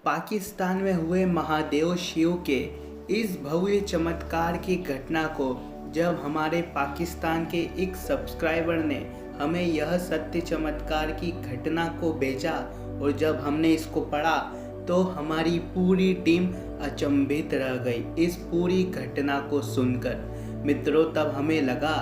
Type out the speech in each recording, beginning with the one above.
पाकिस्तान में हुए महादेव शिव के इस भव्य चमत्कार की घटना को जब हमारे पाकिस्तान के एक सब्सक्राइबर ने हमें यह सत्य चमत्कार की घटना को भेजा और जब हमने इसको पढ़ा तो हमारी पूरी टीम अचंभित रह गई इस पूरी घटना को सुनकर। मित्रों, तब हमें लगा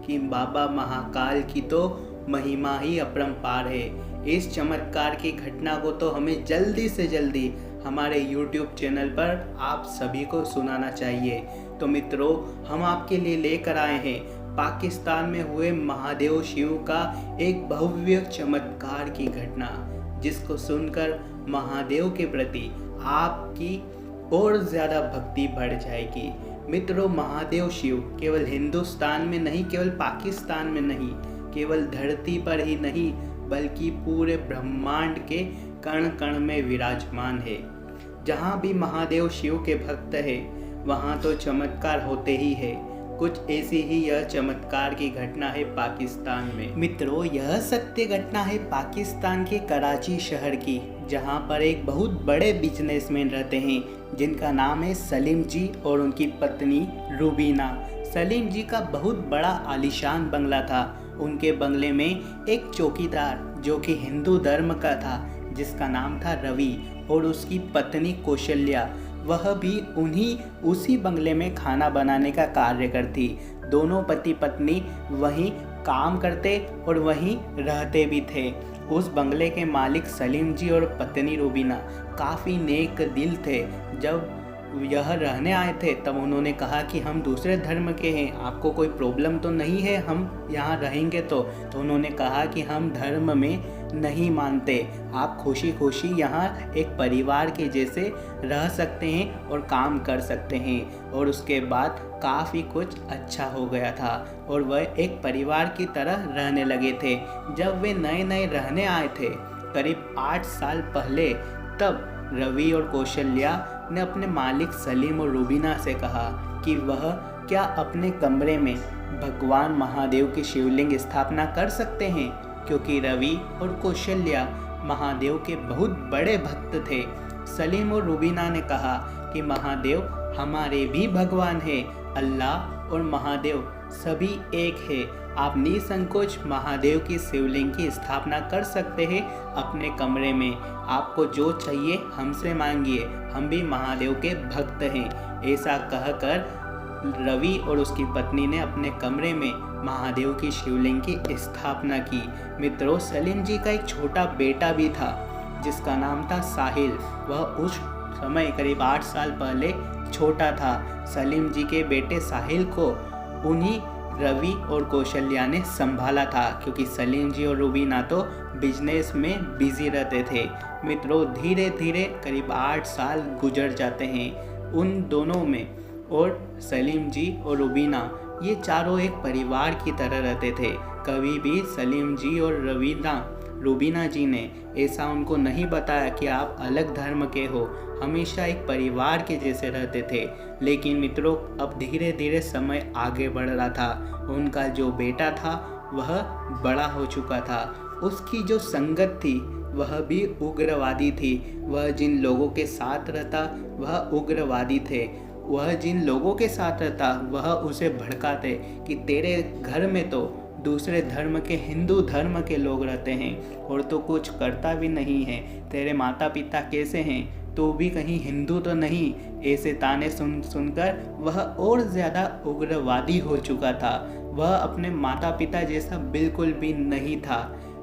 कि बाबा महाकाल की तो महिमा ही अपरंपार है। इस चमत्कार की घटना को तो हमें जल्दी से जल्दी हमारे YouTube चैनल पर आप सभी को सुनाना चाहिए। तो मित्रों, हम आपके लिए लेकर आए हैं पाकिस्तान में हुए महादेव शिव का एक भव्य चमत्कार की घटना, जिसको सुनकर महादेव के प्रति आपकी और ज़्यादा भक्ति बढ़ जाएगी। मित्रों, महादेव शिव केवल हिंदुस्तान में नहीं, केवल पाकिस्तान में नहीं, केवल धरती पर ही नहीं बल्कि पूरे ब्रह्मांड के कण कण में विराजमान है। जहाँ भी महादेव शिव के भक्त हैं वहाँ तो चमत्कार होते ही है। कुछ ऐसी ही यह चमत्कार की घटना है पाकिस्तान में। मित्रों, यह सत्य घटना है पाकिस्तान के कराची शहर की, जहाँ पर एक बहुत बड़े बिजनेसमैन रहते हैं जिनका नाम है सलीम जी और उनकी पत्नी रूबीना। सलीम जी का बहुत बड़ा आलीशान बंगला था। उनके बंगले में एक चौकीदार जो कि हिंदू धर्म का था, जिसका नाम था रवि, और उसकी पत्नी कौशल्या, वह भी उसी बंगले में खाना बनाने का कार्य करती। दोनों पति पत्नी वहीं काम करते और वहीं रहते भी थे। उस बंगले के मालिक सलीम जी और पत्नी रूबीना काफ़ी नेक दिल थे। जब यह रहने आए थे तब उन्होंने कहा कि हम दूसरे धर्म के हैं, आपको कोई प्रॉब्लम तो नहीं है हम यहाँ रहेंगे तो उन्होंने कहा कि हम धर्म में नहीं मानते, आप खुशी खुशी यहाँ एक परिवार के जैसे रह सकते हैं और काम कर सकते हैं। और उसके बाद काफ़ी कुछ अच्छा हो गया था और वह एक परिवार की तरह रहने लगे थे। जब वे नए नए रहने आए थे करीब 8 साल पहले, तब रवि और कौशल्या ने अपने मालिक सलीम और रूबीना से कहा कि वह क्या अपने कमरे में भगवान महादेव की शिवलिंग स्थापना कर सकते हैं, क्योंकि रवि और कौशल्या महादेव के बहुत बड़े भक्त थे। सलीम और रूबीना ने कहा कि महादेव हमारे भी भगवान हैं, अल्लाह और महादेव सभी एक है, आप निसंकोच महादेव की शिवलिंग की स्थापना कर सकते हैं अपने कमरे में। आपको जो चाहिए हमसे मांगिए, हम भी महादेव के भक्त हैं। ऐसा कहकर रवि और उसकी पत्नी ने अपने कमरे में महादेव की शिवलिंग की स्थापना की। मित्रों, सलीम जी का एक छोटा बेटा भी था जिसका नाम था साहिल। वह उस समय करीब 8 साल पहले छोटा था। सलीम जी के बेटे साहिल को उन्हीं रवि और कौशल्या ने संभाला था, क्योंकि सलीम जी और रूबीना तो बिजनेस में बिजी रहते थे। मित्रों, धीरे धीरे करीब 8 साल गुजर जाते हैं उन दोनों में, और सलीम जी और रूबीना ये चारों एक परिवार की तरह रहते थे। कभी भी सलीम जी और रूबीना जी ने ऐसा उनको नहीं बताया कि आप अलग धर्म के हो, हमेशा एक परिवार के जैसे रहते थे। लेकिन मित्रों, अब धीरे धीरे समय आगे बढ़ रहा था। उनका जो बेटा था वह बड़ा हो चुका था। उसकी जो संगत थी वह भी उग्रवादी थी। वह जिन लोगों के साथ रहता वह उग्रवादी थे। वह जिन लोगों के साथ रहता वह उसे भड़काते कि तेरे घर में तो दूसरे धर्म के, हिंदू धर्म के लोग रहते हैं और तो कुछ करता भी नहीं है, तेरे माता पिता कैसे हैं, तो भी कहीं हिंदू तो नहीं। ऐसे ताने सुनकर वह और ज़्यादा उग्रवादी हो चुका था। वह अपने माता पिता जैसा बिल्कुल भी नहीं था।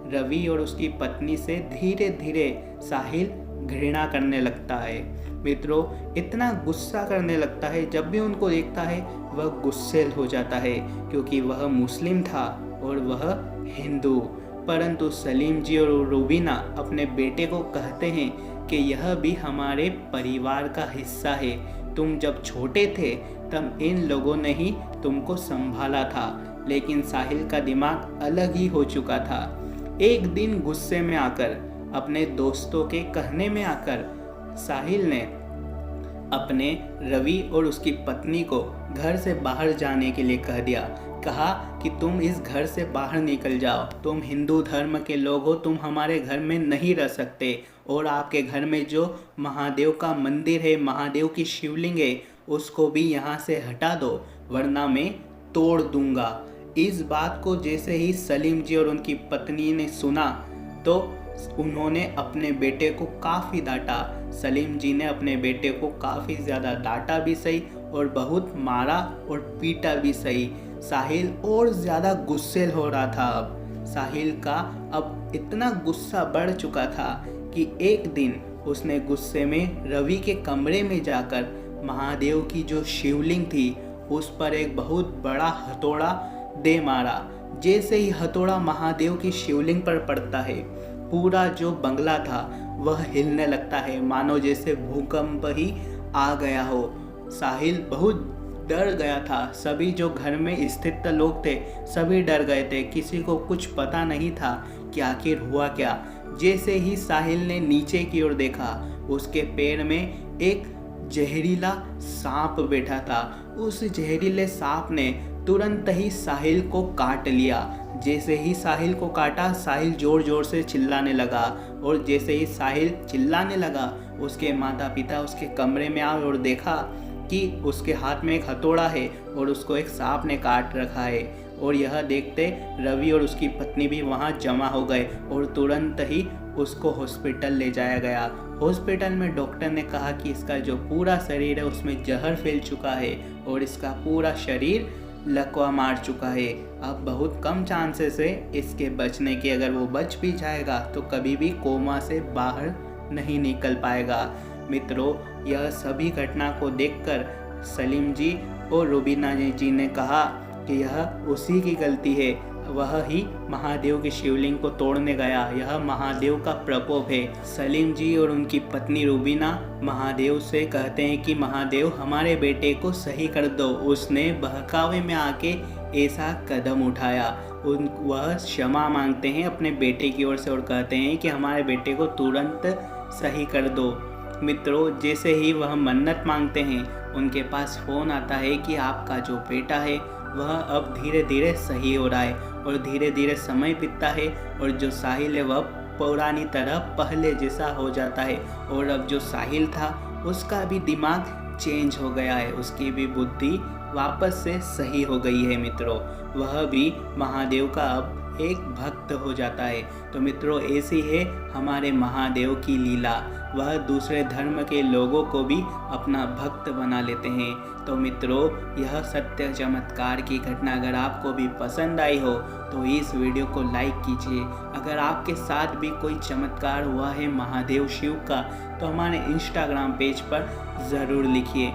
रवि और उसकी पत्नी से धीरे धीरे साहिल घृणा करने लगता है। मित्रों, इतना गुस्सा करने लगता है, जब भी उनको देखता है वह गुस्सेल हो जाता है, क्योंकि वह मुस्लिम था और वह हिंदू। परंतु सलीम जी और रूबीना अपने बेटे को कहते हैं कि यह भी हमारे परिवार का हिस्सा है। तुम जब छोटे थे तब इन लोगों ने ही तुमको संभाला था। लेकिन साहिल का दिमाग अलग ही हो चुका था। एक दिन गुस्से में आकर, अपने दोस्तों के कहने में आकर, साहिल ने अपने रवि और उसकी पत्नी को घर से बाहर जाने के लिए कह दिया। कहा कि तुम इस घर से बाहर निकल जाओ, तुम हिंदू धर्म के लोग हो, तुम हमारे घर में नहीं रह सकते, और आपके घर में जो महादेव का मंदिर है, महादेव की शिवलिंग है, उसको भी यहाँ से हटा दो, वरना मैं तोड़ दूंगा। इस बात को जैसे ही सलीम जी और उनकी पत्नी ने सुना तो उन्होंने अपने बेटे को काफ़ी डांटा। सलीम जी ने अपने बेटे को काफ़ी ज़्यादा डांटा भी सही और बहुत मारा और पीटा भी सही। साहिल और ज़्यादा गुस्से हो रहा था। अब साहिल का अब इतना गुस्सा बढ़ चुका था कि एक दिन उसने गुस्से में रवि के कमरे में जाकर महादेव की जो शिवलिंग थी उस पर एक बहुत बड़ा हथौड़ा दे मारा। जैसे ही हथौड़ा महादेव की शिवलिंग पर पड़ता है, पूरा जो बंगला था वह हिलने लगता है, मानो जैसे भूकंप ही आ गया हो। साहिल बहुत डर गया था। सभी जो घर में स्थित लोग थे सभी डर गए थे। किसी को कुछ पता नहीं था कि आखिर हुआ क्या। जैसे ही साहिल ने नीचे की ओर देखा, उसके पैर में एक जहरीला सांप बैठा था। उस जहरीले सांप ने तुरंत ही साहिल को काट लिया। जैसे ही साहिल को काटा, साहिल जोर जोर से चिल्लाने लगा, और जैसे ही साहिल चिल्लाने लगा, उसके माता पिता उसके कमरे में आए और देखा कि उसके हाथ में एक हथौड़ा है और उसको एक सांप ने काट रखा है। और यह देखते रवि और उसकी पत्नी भी वहाँ जमा हो गए और तुरंत ही उसको हॉस्पिटल ले जाया गया। हॉस्पिटल में डॉक्टर ने कहा कि इसका जो पूरा शरीर है उसमें जहर फैल चुका है और इसका पूरा शरीर लकवा मार चुका है। अब बहुत कम चांसेस है इसके बचने के। अगर वो बच भी जाएगा तो कभी भी कोमा से बाहर नहीं निकल पाएगा। मित्रों, यह सभी घटना को देखकर सलीम जी और रुबीना जी ने कहा कि यह उसी की गलती है, वह ही महादेव की शिवलिंग को तोड़ने गया, यह महादेव का प्रकोप है। सलीम जी और उनकी पत्नी रुबीना महादेव से कहते हैं कि महादेव हमारे बेटे को सही कर दो, उसने बहकावे में आके ऐसा कदम उठाया। वह क्षमा मांगते हैं अपने बेटे की ओर से और कहते हैं कि हमारे बेटे को तुरंत सही कर दो। मित्रों, जैसे ही वह मन्नत मांगते हैं, उनके पास फ़ोन आता है कि आपका जो बेटा है वह अब धीरे धीरे सही हो रहा है, और धीरे धीरे समय बीतता है और जो साहिल है वह पुरानी तरह पहले जैसा हो जाता है। और अब जो साहिल था उसका भी दिमाग चेंज हो गया है, उसकी भी बुद्धि वापस से सही हो गई है। मित्रों, वह भी महादेव का अब एक भक्त हो जाता है। तो मित्रों, ऐसी है हमारे महादेव की लीला। वह दूसरे धर्म के लोगों को भी अपना भक्त बना लेते हैं। तो मित्रों, यह सत्य चमत्कार की घटना अगर आपको भी पसंद आई हो तो इस वीडियो को लाइक कीजिए। अगर आपके साथ भी कोई चमत्कार हुआ है महादेव शिव का तो हमारे इंस्टाग्राम पेज पर ज़रूर लिखिए।